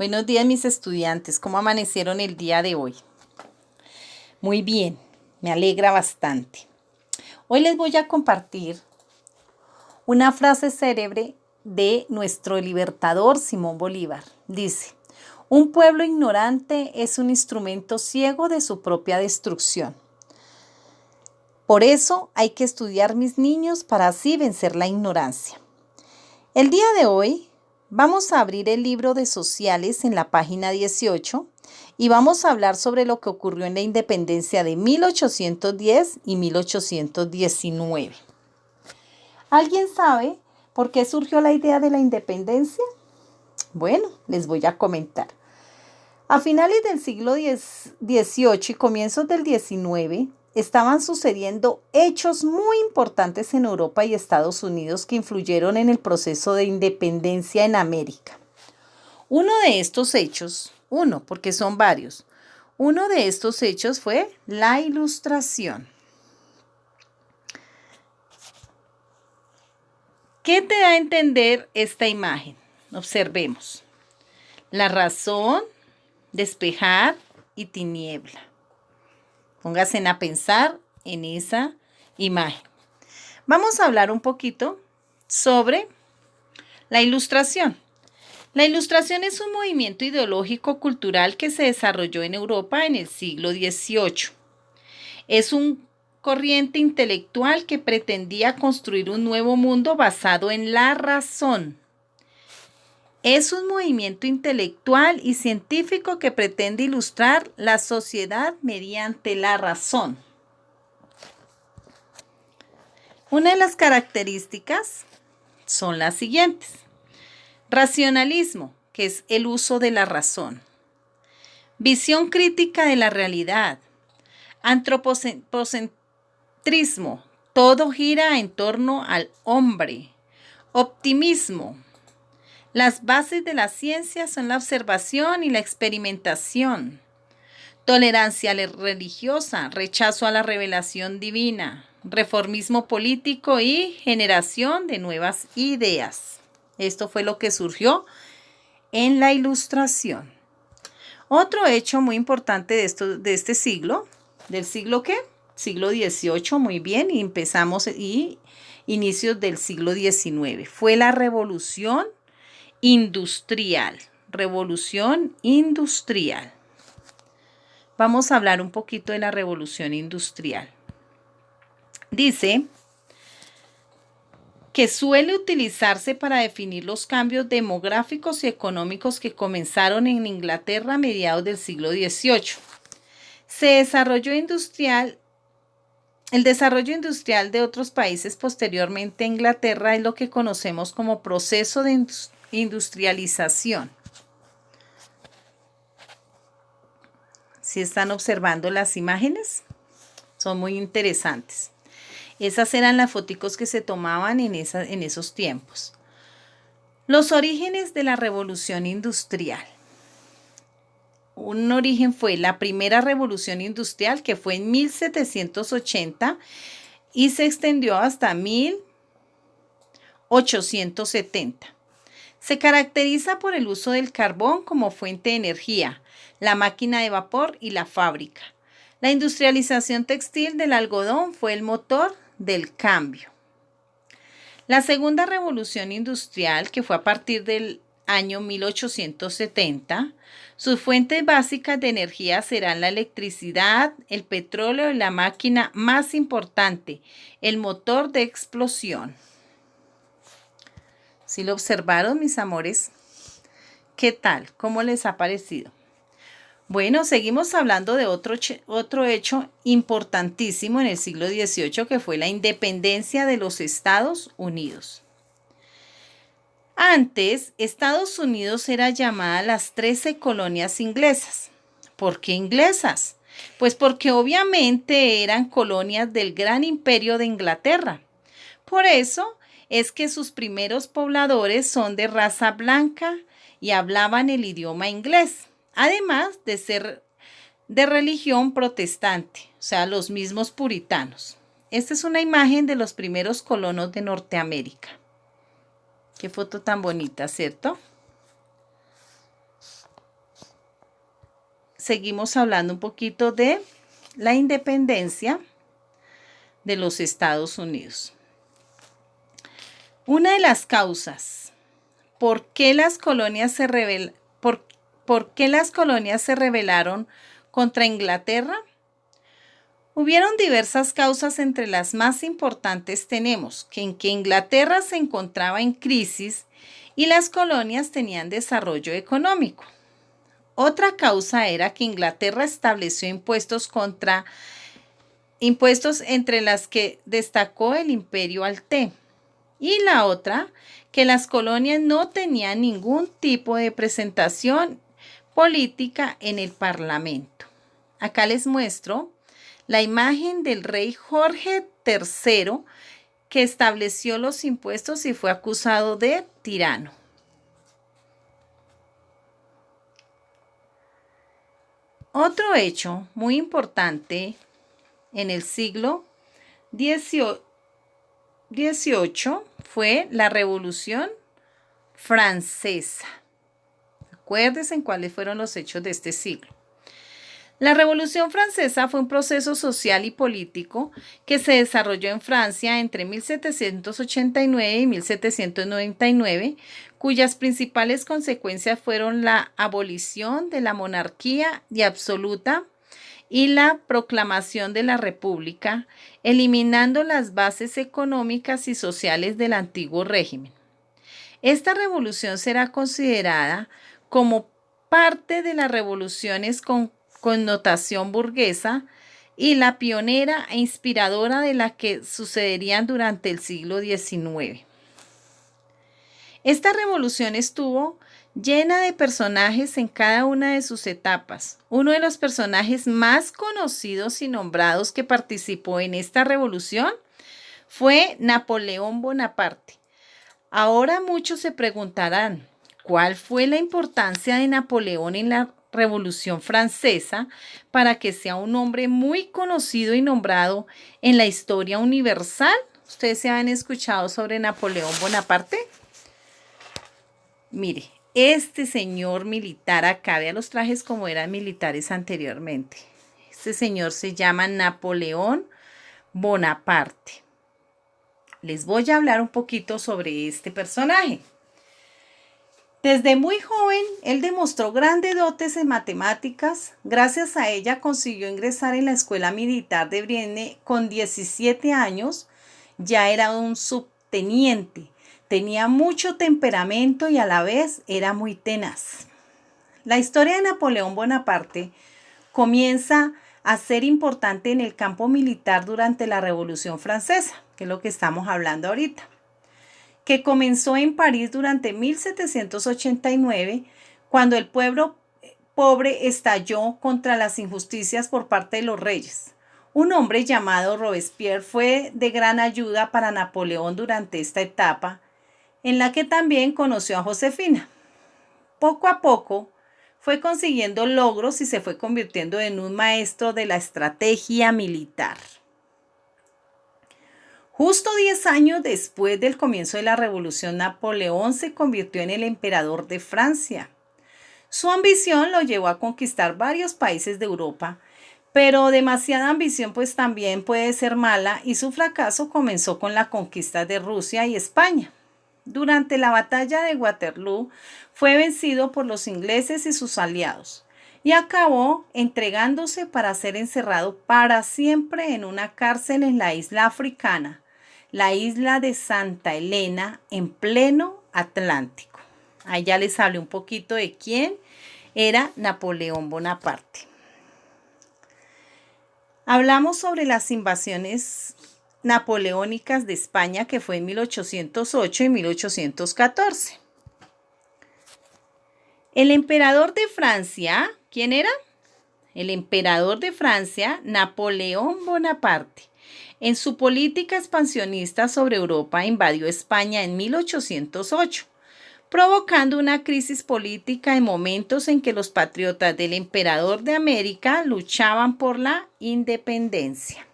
Buenos días, mis estudiantes. ¿Cómo amanecieron el día de hoy? Muy bien, me alegra bastante. Hoy les voy a compartir una frase célebre de nuestro libertador Simón Bolívar. Dice: un pueblo ignorante es un instrumento ciego de su propia destrucción. Por eso hay que estudiar, mis niños, para así vencer la ignorancia. El día de hoy vamos a abrir el libro de sociales en la página 18 y vamos a hablar sobre lo que ocurrió en la independencia de 1810 y 1819. ¿Alguien sabe por qué surgió la idea de la independencia? Bueno, les voy a comentar. A finales del siglo XVIII y comienzos del XIX, estaban sucediendo hechos muy importantes en Europa y Estados Unidos que influyeron en el proceso de independencia en América. Uno de estos hechos, porque son varios, uno de estos hechos fue la Ilustración. ¿Qué te da a entender esta imagen? Observemos. La razón, despejar y tiniebla. Pónganse a pensar en esa imagen. Vamos a hablar un poquito sobre la Ilustración. La Ilustración es un movimiento ideológico cultural que se desarrolló en Europa en el siglo XVIII. Es un corriente intelectual que pretendía construir un nuevo mundo basado en la razón. Es un movimiento intelectual y científico que pretende ilustrar la sociedad mediante la razón. Una de las características son las siguientes. Racionalismo, que es el uso de la razón. Visión crítica de la realidad. Antropocentrismo, todo gira en torno al hombre. Optimismo. Las bases de la ciencia son la observación y la experimentación. Tolerancia religiosa, rechazo a la revelación divina. Reformismo político y generación de nuevas ideas. Esto fue lo que surgió en la Ilustración. Otro hecho muy importante de este siglo, ¿del siglo qué? Siglo XVIII, muy bien, y inicios del siglo XIX. Fue la Revolución Industrial. Revolución Industrial. Vamos a hablar un poquito de la Revolución Industrial. Dice que suele utilizarse para definir los cambios demográficos y económicos que comenzaron en Inglaterra a mediados del siglo XVIII. El desarrollo industrial de otros países posteriormente a Inglaterra es lo que conocemos como proceso de industrialización. ¿Sí están observando las imágenes? Son muy interesantes. Esas eran las foticos que se tomaban en esos tiempos. Los orígenes de la Revolución Industrial. Un origen fue la primera Revolución Industrial, que fue en 1780 y se extendió hasta 1870. Se caracteriza por el uso del carbón como fuente de energía, la máquina de vapor y la fábrica. La industrialización textil del algodón fue el motor del cambio. La segunda revolución industrial, que fue a partir del año 1870, sus fuentes básicas de energía serán la electricidad, el petróleo y la máquina más importante, el motor de explosión. ¿Sí lo observaron, mis amores? ¿Qué tal? ¿Cómo les ha parecido? Bueno, seguimos hablando de otro hecho importantísimo en el siglo XVIII, que fue la independencia de los Estados Unidos. Antes, Estados Unidos era llamada las 13 colonias inglesas. ¿Por qué inglesas? Pues porque obviamente eran colonias del gran imperio de Inglaterra. Por eso es que sus primeros pobladores son de raza blanca y hablaban el idioma inglés. Además de ser de religión protestante, o sea, los mismos puritanos. Esta es una imagen de los primeros colonos de Norteamérica. Qué foto tan bonita, ¿cierto? seguimos hablando un poquito de la independencia de los Estados Unidos. Una de las causas por qué las colonias se rebelaron contra Inglaterra. Hubieron diversas causas, entre las más importantes tenemos que Inglaterra se encontraba en crisis y las colonias tenían desarrollo económico. Otra causa era que Inglaterra estableció impuestos entre las que destacó el Imperio Alté. Y la otra, que las colonias no tenían ningún tipo de representación política en el Parlamento. Acá les muestro la imagen del rey Jorge III, que estableció los impuestos y fue acusado de tirano. Otro hecho muy importante en el siglo XVIII fue la Revolución Francesa. Acuérdense en cuáles fueron los hechos de este siglo. La Revolución Francesa fue un proceso social y político que se desarrolló en Francia entre 1789 y 1799, cuyas principales consecuencias fueron la abolición de la monarquía absoluta y la proclamación de la República, eliminando las bases económicas y sociales del antiguo régimen. Esta revolución será considerada como parte de las revoluciones con connotación burguesa y la pionera e inspiradora de la que sucederían durante el siglo XIX. Esta revolución estuvo llena de personajes en cada una de sus etapas. Uno de los personajes más conocidos y nombrados que participó en esta revolución fue Napoleón Bonaparte. Ahora muchos se preguntarán, ¿cuál fue la importancia de Napoleón en la Revolución Francesa para que sea un hombre muy conocido y nombrado en la historia universal? ¿Ustedes se han escuchado sobre Napoleón Bonaparte? Mire, este señor militar acá, vea los trajes como eran militares anteriormente. Este señor se llama Napoleón Bonaparte. Les voy a hablar un poquito sobre este personaje. Desde muy joven, él demostró grandes dotes en matemáticas. Gracias a ella consiguió ingresar en la Escuela Militar de Brienne con 17 años. Ya era un subteniente. Tenía mucho temperamento y a la vez era muy tenaz. La historia de Napoleón Bonaparte comienza a ser importante en el campo militar durante la Revolución Francesa, que es lo que estamos hablando ahorita, que comenzó en París durante 1789, cuando el pueblo pobre estalló contra las injusticias por parte de los reyes. Un hombre llamado Robespierre fue de gran ayuda para Napoleón durante esta etapa, en la que también conoció a Josefina. Poco a poco fue consiguiendo logros y se fue convirtiendo en un maestro de la estrategia militar. Justo 10 años después del comienzo de la Revolución, Napoleón se convirtió en el emperador de Francia. Su ambición lo llevó a conquistar varios países de Europa, pero demasiada ambición pues también puede ser mala, y su fracaso comenzó con la conquista de Rusia y España. Durante la batalla de Waterloo fue vencido por los ingleses y sus aliados y acabó entregándose para ser encerrado para siempre en una cárcel en la isla africana, la isla de Santa Elena, en pleno Atlántico. Ahí ya les hablé un poquito de quién era Napoleón Bonaparte. Hablamos sobre las invasiones napoleónicas de España, que fue en 1808 y 1814. El emperador de Francia, ¿quién era? El emperador de Francia, Napoleón Bonaparte. En su política expansionista sobre Europa, invadió España en 1808, provocando una crisis política en momentos en que los patriotas del emperador de América luchaban por la independencia.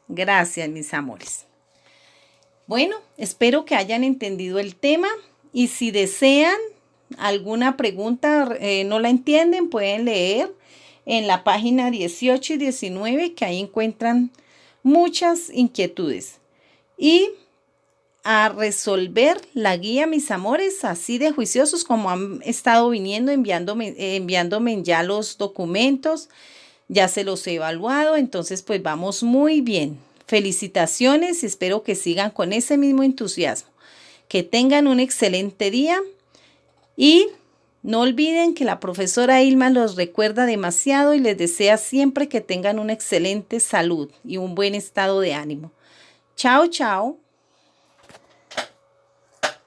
Gracias, mis amores. Bueno, espero que hayan entendido el tema, y si desean alguna pregunta, no la entienden, pueden leer en la página 18 y 19, que ahí encuentran muchas inquietudes. Y a resolver la guía, mis amores, así de juiciosos como han estado viniendo, enviándome ya los documentos, ya se los he evaluado, entonces pues vamos muy bien. Felicitaciones y espero que sigan con ese mismo entusiasmo. Que tengan un excelente día y no olviden que la profesora Ilma los recuerda demasiado y les desea siempre que tengan una excelente salud y un buen estado de ánimo. Chao, chao.